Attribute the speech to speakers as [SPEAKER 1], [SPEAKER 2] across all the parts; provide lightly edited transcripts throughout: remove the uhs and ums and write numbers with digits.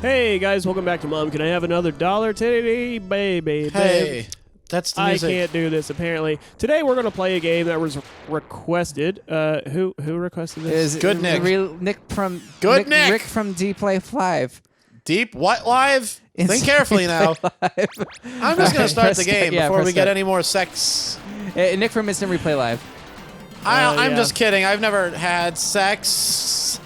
[SPEAKER 1] Hey guys, welcome back to Mom. Can I have another $1 today, baby?
[SPEAKER 2] Hey, that's the music.
[SPEAKER 1] I can't do this apparently. Today we're gonna play a game that was requested. Who requested this?
[SPEAKER 2] Good Nick.
[SPEAKER 3] Nick from
[SPEAKER 2] Good Nick.
[SPEAKER 3] Rick from D Play 5.
[SPEAKER 2] Deep what live? Think carefully now. I'm just gonna start the game before we get any more sex.
[SPEAKER 3] Nick from Instant Replay Live.
[SPEAKER 2] I'm just kidding. I've never had sex.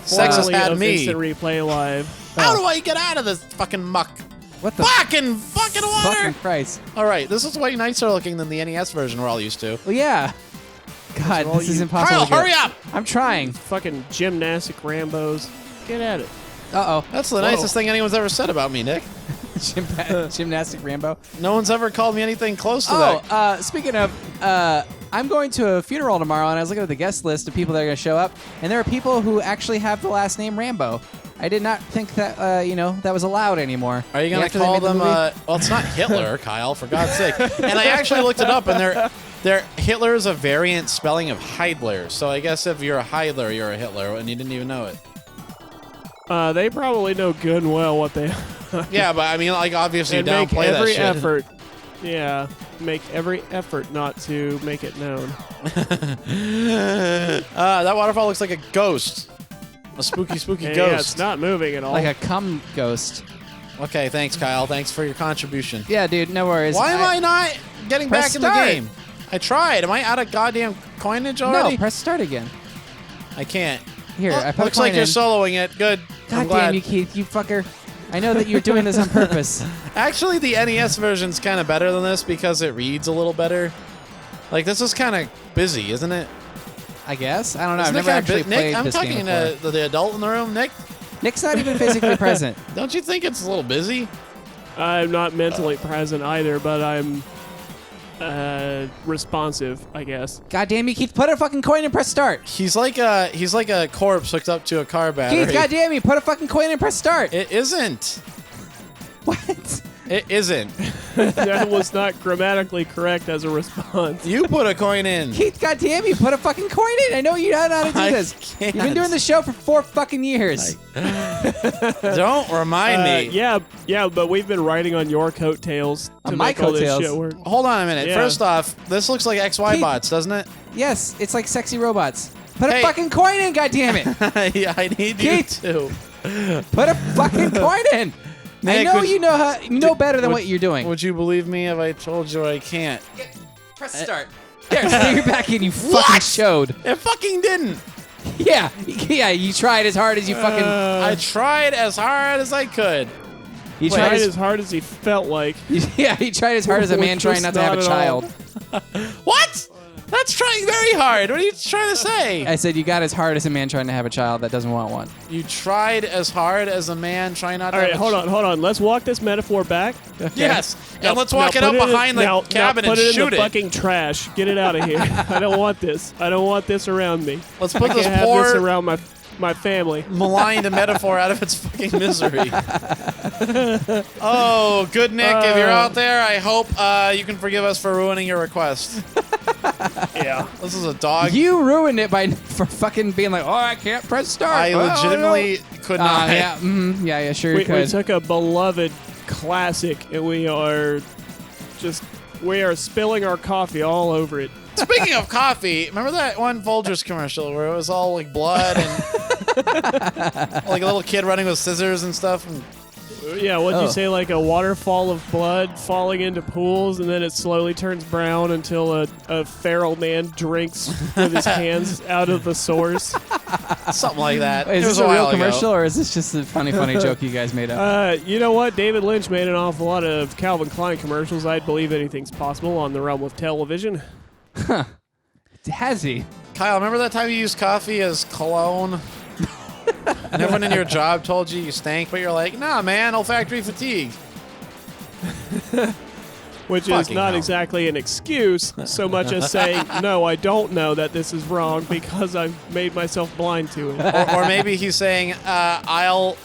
[SPEAKER 2] Sex has had me.
[SPEAKER 1] Instant Replay Live.
[SPEAKER 2] How do I get out of this fucking muck?
[SPEAKER 3] What the
[SPEAKER 2] fucking water?
[SPEAKER 3] Fucking Christ.
[SPEAKER 2] All right, this is way nicer looking than the NES version we're all used to.
[SPEAKER 3] Well, yeah. God, this is impossible.
[SPEAKER 2] Kyle, hurry up!
[SPEAKER 3] I'm trying.
[SPEAKER 1] Fucking Gymnastic Rambos. Get at it.
[SPEAKER 3] Uh-oh.
[SPEAKER 2] That's the nicest thing anyone's ever said about me, Nick.
[SPEAKER 3] Gymnastic Rambo.
[SPEAKER 2] No one's ever called me anything close to that.
[SPEAKER 3] Speaking of, I'm going to a funeral tomorrow, and I was looking at the guest list of people that are going to show up, and there are people who actually have the last name Rambo. I did not think that, that was allowed anymore.
[SPEAKER 2] Are you going to call them, well, it's not Hitler, Kyle, for God's sake. And I actually looked it up, and Hitler is a variant spelling of Heidler. So I guess if you're a Heidler, you're a Hitler, and you didn't even know it.
[SPEAKER 1] They probably know good and well what they
[SPEAKER 2] Yeah, but I mean, like, obviously you downplay that
[SPEAKER 1] every
[SPEAKER 2] shit.
[SPEAKER 1] effort. Yeah, make every effort not to make it known.
[SPEAKER 2] That waterfall looks like a ghost. A spooky ghost.
[SPEAKER 1] Yeah, it's not moving at all.
[SPEAKER 3] Like a cum ghost.
[SPEAKER 2] Okay, thanks, Kyle. Thanks for your contribution.
[SPEAKER 3] Yeah, dude, no worries.
[SPEAKER 2] Why am I not getting back in the game? I tried. Am I out of goddamn coinage already?
[SPEAKER 3] No, press start again.
[SPEAKER 2] I can't.
[SPEAKER 3] Here, I put
[SPEAKER 2] looks
[SPEAKER 3] a coin
[SPEAKER 2] like you're
[SPEAKER 3] in.
[SPEAKER 2] soloing it. Good. I'm
[SPEAKER 3] God
[SPEAKER 2] glad.
[SPEAKER 3] damn you, Keith, you fucker. I know that you're doing this on purpose.
[SPEAKER 2] Actually, the NES version's kind of better than this because it reads a little better. Like, this is kind of busy, isn't it?
[SPEAKER 3] I guess. I don't know.
[SPEAKER 2] Isn't
[SPEAKER 3] I've never actually
[SPEAKER 2] Nick,
[SPEAKER 3] played
[SPEAKER 2] I'm
[SPEAKER 3] this game
[SPEAKER 2] talking
[SPEAKER 3] before.
[SPEAKER 2] to the adult in the room. Nick,
[SPEAKER 3] Nick's not even physically present.
[SPEAKER 2] don't you think it's a little busy?
[SPEAKER 1] I'm not mentally present either, but I'm responsive, I guess.
[SPEAKER 3] God damn you, Keith. Put a fucking coin and press start.
[SPEAKER 2] He's like a corpse hooked up to a car battery.
[SPEAKER 3] Keith, god damn you. Put a fucking coin and press start.
[SPEAKER 2] It isn't.
[SPEAKER 3] What?
[SPEAKER 2] It isn't.
[SPEAKER 1] That was not grammatically correct as a response.
[SPEAKER 2] You put a coin in.
[SPEAKER 3] Keith, god damn you. Put a fucking coin in. I know you know how to do this.
[SPEAKER 2] Can't.
[SPEAKER 3] You've been doing this show for 4 fucking years.
[SPEAKER 2] Don't remind me.
[SPEAKER 1] Yeah, but we've been riding on your coattails to
[SPEAKER 3] On my
[SPEAKER 1] make all this
[SPEAKER 3] coattails?
[SPEAKER 1] shit work.
[SPEAKER 2] Hold on a minute.
[SPEAKER 1] Yeah.
[SPEAKER 2] First off, this looks like XY
[SPEAKER 3] Keith.
[SPEAKER 2] bots, doesn't it?
[SPEAKER 3] Yes, it's like sexy robots. Put
[SPEAKER 2] Hey.
[SPEAKER 3] a fucking coin in, god damn it.
[SPEAKER 2] Yeah, I need
[SPEAKER 3] Keith.
[SPEAKER 2] you to.
[SPEAKER 3] Put a fucking coin in. I
[SPEAKER 2] Nick,
[SPEAKER 3] know
[SPEAKER 2] would-
[SPEAKER 3] you know better than what you're doing.
[SPEAKER 2] Would you believe me if I told you I can't?
[SPEAKER 3] Press start. There, stick your back in, you fucking showed.
[SPEAKER 2] It fucking didn't.
[SPEAKER 3] Yeah, you tried as hard as you fucking...
[SPEAKER 2] I tried as hard as I could.
[SPEAKER 3] You
[SPEAKER 1] Tried as hard as he felt like.
[SPEAKER 3] Yeah, he tried as hard as a man
[SPEAKER 1] Which
[SPEAKER 3] trying
[SPEAKER 1] was
[SPEAKER 3] not to have a
[SPEAKER 1] not at all.
[SPEAKER 3] child.
[SPEAKER 2] What? That's trying very hard. What are you trying to say?
[SPEAKER 3] I said you got as hard as a man trying to have a child that doesn't want one.
[SPEAKER 2] You tried as hard as a man trying not to
[SPEAKER 1] All right,
[SPEAKER 2] have
[SPEAKER 1] hold on. Let's walk this metaphor back.
[SPEAKER 2] Yes.
[SPEAKER 1] Now-
[SPEAKER 2] And let's walk
[SPEAKER 1] now
[SPEAKER 2] it up
[SPEAKER 1] put in
[SPEAKER 2] behind the
[SPEAKER 1] now
[SPEAKER 2] cabin
[SPEAKER 1] put
[SPEAKER 2] and
[SPEAKER 1] it
[SPEAKER 2] shoot
[SPEAKER 1] in the
[SPEAKER 2] it.
[SPEAKER 1] fucking trash. Get it out of here. I don't want this. I don't want this around me.
[SPEAKER 2] Let's put
[SPEAKER 1] I
[SPEAKER 2] this
[SPEAKER 1] can't have
[SPEAKER 2] poor
[SPEAKER 1] this around my family.
[SPEAKER 2] maligned metaphor out of its fucking misery. Oh, good Nick, if you're out there, I hope you can forgive us for ruining your request.
[SPEAKER 1] Yeah.
[SPEAKER 2] This is a dog.
[SPEAKER 3] You ruined it for fucking being like, oh, I can't press start.
[SPEAKER 2] I
[SPEAKER 3] Oh,
[SPEAKER 2] legitimately could
[SPEAKER 3] no.
[SPEAKER 2] not.
[SPEAKER 3] Yeah, sure you
[SPEAKER 1] We
[SPEAKER 3] could.
[SPEAKER 1] took a beloved classic and we are spilling our coffee all over it.
[SPEAKER 2] Speaking of coffee, remember that one Folgers commercial where it was all like blood and like a little kid running with scissors and stuff? And
[SPEAKER 1] Yeah, what'd
[SPEAKER 3] Oh.
[SPEAKER 1] you say? Like a waterfall of blood falling into pools, and then it slowly turns brown until a feral man drinks with his hands out of the source.
[SPEAKER 2] something like that.
[SPEAKER 3] Is
[SPEAKER 2] it was
[SPEAKER 3] this a
[SPEAKER 2] while
[SPEAKER 3] real
[SPEAKER 2] ago.
[SPEAKER 3] commercial, or is this just a funny joke you guys made up?
[SPEAKER 1] You know what? David Lynch made an awful lot of Calvin Klein commercials. I'd believe anything's possible on the realm of television.
[SPEAKER 3] Has he?
[SPEAKER 2] Kyle, remember that time you used coffee as cologne? And everyone in your job told you stank, but you're like, nah, man, olfactory fatigue.
[SPEAKER 1] Which is
[SPEAKER 2] Fucking
[SPEAKER 1] not
[SPEAKER 2] hell.
[SPEAKER 1] exactly an excuse so much as saying, no, I don't know that this is wrong because I've made myself blind to it.
[SPEAKER 2] Or maybe he's saying, Kyle,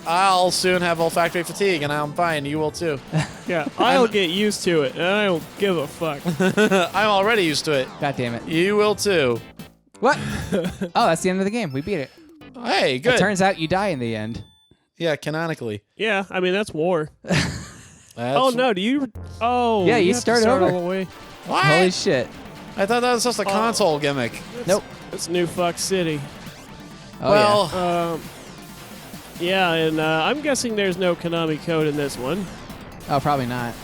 [SPEAKER 2] I'll soon have olfactory fatigue, and I'm fine. You will too.
[SPEAKER 1] Yeah, I'll get used to it, and I don't give a fuck.
[SPEAKER 2] I'm already used to it.
[SPEAKER 3] God damn it.
[SPEAKER 2] You will too.
[SPEAKER 3] What? Oh, that's the end of the game. We beat it.
[SPEAKER 2] Hey, good.
[SPEAKER 3] It turns out you die in the end.
[SPEAKER 2] Yeah, canonically.
[SPEAKER 1] Yeah, I mean that's war.
[SPEAKER 2] That's,
[SPEAKER 1] Oh no, do you? Oh,
[SPEAKER 3] Yeah, you
[SPEAKER 1] have to
[SPEAKER 3] start
[SPEAKER 1] start
[SPEAKER 3] over.
[SPEAKER 1] all the way.
[SPEAKER 2] What?
[SPEAKER 3] Holy shit.
[SPEAKER 2] I thought that was just a console gimmick.
[SPEAKER 3] Nope.
[SPEAKER 1] It's New Fuck City.
[SPEAKER 3] Oh,
[SPEAKER 2] Well,
[SPEAKER 1] Yeah, and I'm guessing there's no Konami code in this one.
[SPEAKER 3] yeah. Oh, probably not.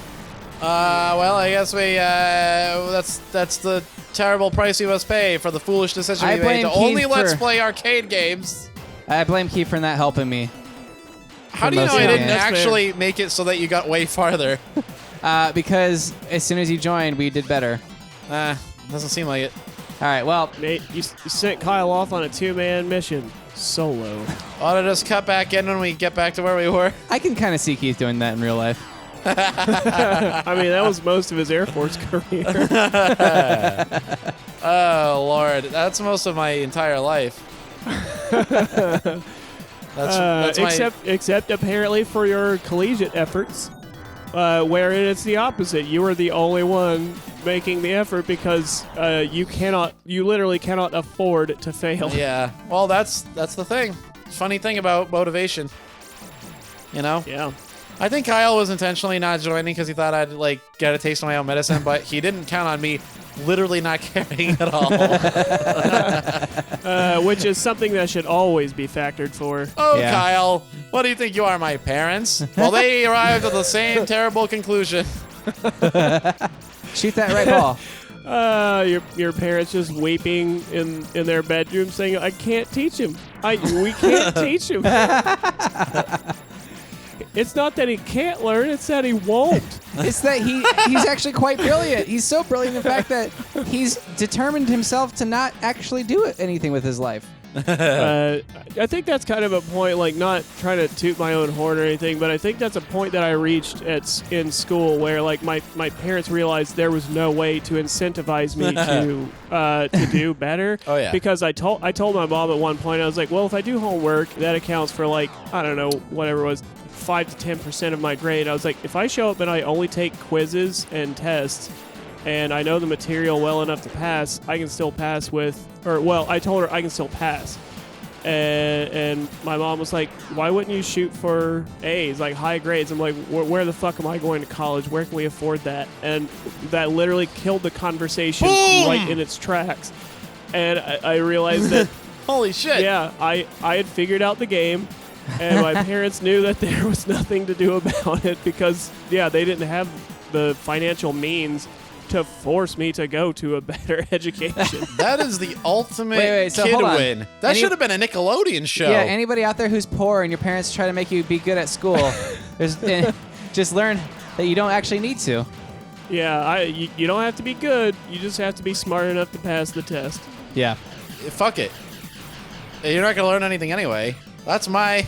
[SPEAKER 2] well, I guess we that's the terrible price we must pay for the foolish decision
[SPEAKER 3] I
[SPEAKER 2] we made
[SPEAKER 3] blame
[SPEAKER 2] to only
[SPEAKER 3] Keith
[SPEAKER 2] let's
[SPEAKER 3] for-
[SPEAKER 2] play arcade games.
[SPEAKER 3] I blame Keith for not helping me.
[SPEAKER 2] How do you know
[SPEAKER 3] most
[SPEAKER 2] I
[SPEAKER 3] of
[SPEAKER 2] didn't
[SPEAKER 3] it.
[SPEAKER 1] That's fair.
[SPEAKER 2] actually make it so that you got way farther?
[SPEAKER 3] Because as soon as you joined, we did better.
[SPEAKER 2] Doesn't seem like it.
[SPEAKER 3] All right, well,
[SPEAKER 1] Nate, you sent Kyle off on a 2-man mission solo.
[SPEAKER 2] Ought to just cut back in when we get back to where we were.
[SPEAKER 3] I can kind of see Keith doing that in real life.
[SPEAKER 1] I mean, that was most of his Air Force career.
[SPEAKER 2] Oh Lord, that's most of my entire life. That's my.
[SPEAKER 1] Except apparently for your collegiate efforts, wherein it's the opposite. You were the only one making the effort because you literally cannot afford to fail.
[SPEAKER 2] Yeah. Well, that's the thing. Funny thing about motivation. You know.
[SPEAKER 1] Yeah.
[SPEAKER 2] I think Kyle was intentionally not joining because he thought I'd like get a taste of my own medicine, but he didn't count on me literally not caring at all.
[SPEAKER 1] Which is something that should always be factored for.
[SPEAKER 2] Oh,
[SPEAKER 3] Yeah.
[SPEAKER 2] Kyle, what do you think you are, my parents? Well, they arrived at the same terrible conclusion.
[SPEAKER 3] Shoot that right ball.
[SPEAKER 1] Your parents just weeping in their bedroom saying, "I can't teach him. We can't teach him." It's not that he can't learn; it's that he won't.
[SPEAKER 3] It's that he's actually quite brilliant. He's so brilliant, in fact, that he's determined himself to not actually do anything with his life.
[SPEAKER 1] I think that's kind of a point, like not trying to toot my own horn or anything, but I think that's a point that I reached in school where like my parents realized there was no way to incentivize me to do better.
[SPEAKER 2] Oh, yeah.
[SPEAKER 1] Because I told my mom at one point, I was like, well, if I do homework, that accounts for like, I don't know, whatever it was, 5 to 10% of my grade. I was like, if I show up and I only take quizzes and tests and I know the material well enough to pass, I can still pass I told her I can still pass. And my mom was like, why wouldn't you shoot for A's, like high grades? I'm like, where the fuck am I going to college? Where can we afford that? And that literally killed the conversation right in its tracks. And I realized that,
[SPEAKER 2] Holy shit.
[SPEAKER 1] yeah, I had figured out the game. And my parents knew that there was nothing to do about it because, yeah, they didn't have the financial means to force me to go to a better education.
[SPEAKER 2] That is the ultimate
[SPEAKER 3] Wait, so
[SPEAKER 2] kid
[SPEAKER 3] hold on.
[SPEAKER 2] win. That should have been a Nickelodeon show.
[SPEAKER 3] Yeah, anybody out there who's poor and your parents try to make you be good at school, just learn that you don't actually need to.
[SPEAKER 1] Yeah, you don't have to be good. You just have to be smart enough to pass the test.
[SPEAKER 3] Yeah.
[SPEAKER 2] Fuck it. You're not going to learn anything anyway. That's my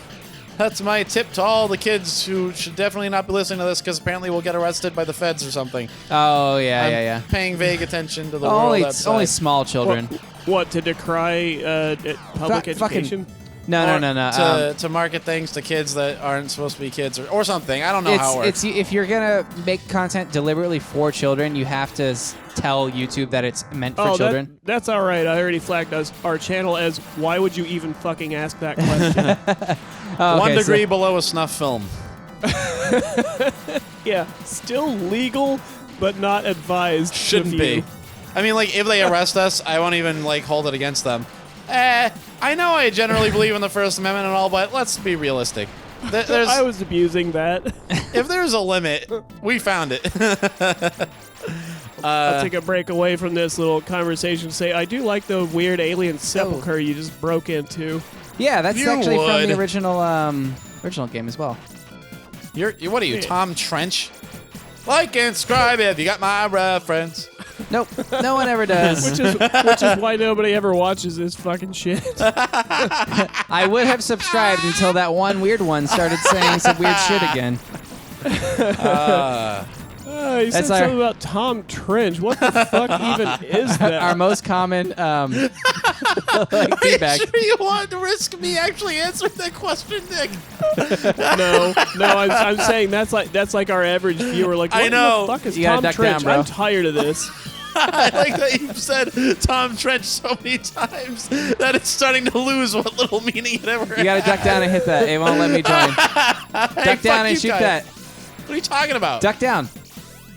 [SPEAKER 2] tip to all the kids who should definitely not be listening to this because apparently we'll get arrested by the feds or something.
[SPEAKER 3] Oh, yeah,
[SPEAKER 2] I'm
[SPEAKER 3] yeah.
[SPEAKER 2] paying vague attention to the
[SPEAKER 3] Only,
[SPEAKER 2] world outside.
[SPEAKER 3] only small children.
[SPEAKER 1] What, to decry public education?
[SPEAKER 3] No.
[SPEAKER 2] To market things to kids that aren't supposed to be kids or something. I don't know how it works.
[SPEAKER 3] If you're gonna make content deliberately for children, you have to tell YouTube that it's meant for children.
[SPEAKER 1] That's all right. I already flagged our channel as why would you even fucking ask that question?
[SPEAKER 3] Oh, okay,
[SPEAKER 2] 1 degree below a snuff film.
[SPEAKER 1] Yeah, still legal, but not advised.
[SPEAKER 2] Shouldn't be. I mean, like, if they arrest us, I won't even, like, hold it against them. I know I generally believe in the First Amendment and all, but let's be realistic. There's,
[SPEAKER 1] I was abusing that.
[SPEAKER 2] if there's a limit, we found it.
[SPEAKER 1] I'll take a break away from this little conversation and say, I do like the weird alien sepulcher you just broke into.
[SPEAKER 3] Yeah, that's
[SPEAKER 2] You
[SPEAKER 3] actually from
[SPEAKER 2] would.
[SPEAKER 3] the original game as well.
[SPEAKER 2] You're what are you, Tom Trench? Like and subscribe if you got my reference.
[SPEAKER 3] Nope, no one ever does.
[SPEAKER 1] Which is why nobody ever watches this fucking shit.
[SPEAKER 3] I would have subscribed until that one weird one started saying some weird shit again.
[SPEAKER 1] You said something about Tom Trench. What the fuck even is that?
[SPEAKER 3] Our most common feedback.
[SPEAKER 2] Sure you want to risk me actually answering that question, Nick?
[SPEAKER 1] No, I'm saying that's like our average viewer. Like, what
[SPEAKER 2] I know.
[SPEAKER 1] the fuck is
[SPEAKER 3] You gotta
[SPEAKER 1] Tom
[SPEAKER 3] duck
[SPEAKER 1] Trench?
[SPEAKER 3] down, bro.
[SPEAKER 1] I'm tired of this.
[SPEAKER 2] I like that you've said Tom Trench so many times that it's starting to lose what little meaning it ever
[SPEAKER 3] You gotta duck down and hit that. It won't let me join. Duck down and shoot that.
[SPEAKER 2] What are you talking about?
[SPEAKER 3] Duck down.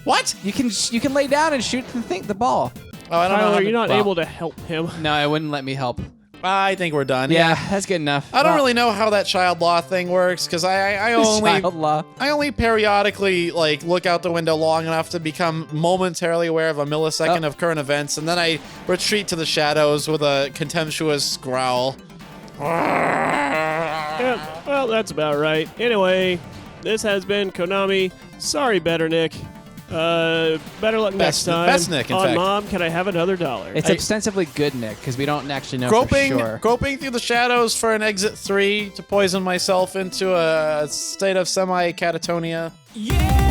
[SPEAKER 2] What?
[SPEAKER 3] You can lay down and shoot the ball.
[SPEAKER 2] Oh, I don't know.
[SPEAKER 1] Tyler,
[SPEAKER 2] how
[SPEAKER 1] you're
[SPEAKER 2] to-
[SPEAKER 1] not
[SPEAKER 2] well,
[SPEAKER 1] able to help him.
[SPEAKER 3] No, it wouldn't let me help.
[SPEAKER 2] I think we're done.
[SPEAKER 3] Yeah, that's good enough.
[SPEAKER 2] I don't
[SPEAKER 3] Well,
[SPEAKER 2] really know how that child law thing works because I only
[SPEAKER 3] child law.
[SPEAKER 2] I only periodically like look out the window long enough to become momentarily aware of a millisecond of current events, and then I retreat to the shadows with a contemptuous growl.
[SPEAKER 1] Yeah, well, that's about right. Anyway, this has been Konami. Sorry, Better Nick. Better luck next time.
[SPEAKER 2] Best Nick, in
[SPEAKER 1] On
[SPEAKER 2] fact.
[SPEAKER 1] Mom, can I have another $1?
[SPEAKER 3] It's ostensibly good, Nick, because we don't actually know for sure.
[SPEAKER 2] Groping through the shadows for an exit 3 to poison myself into a state of semi-catatonia.
[SPEAKER 4] Yeah.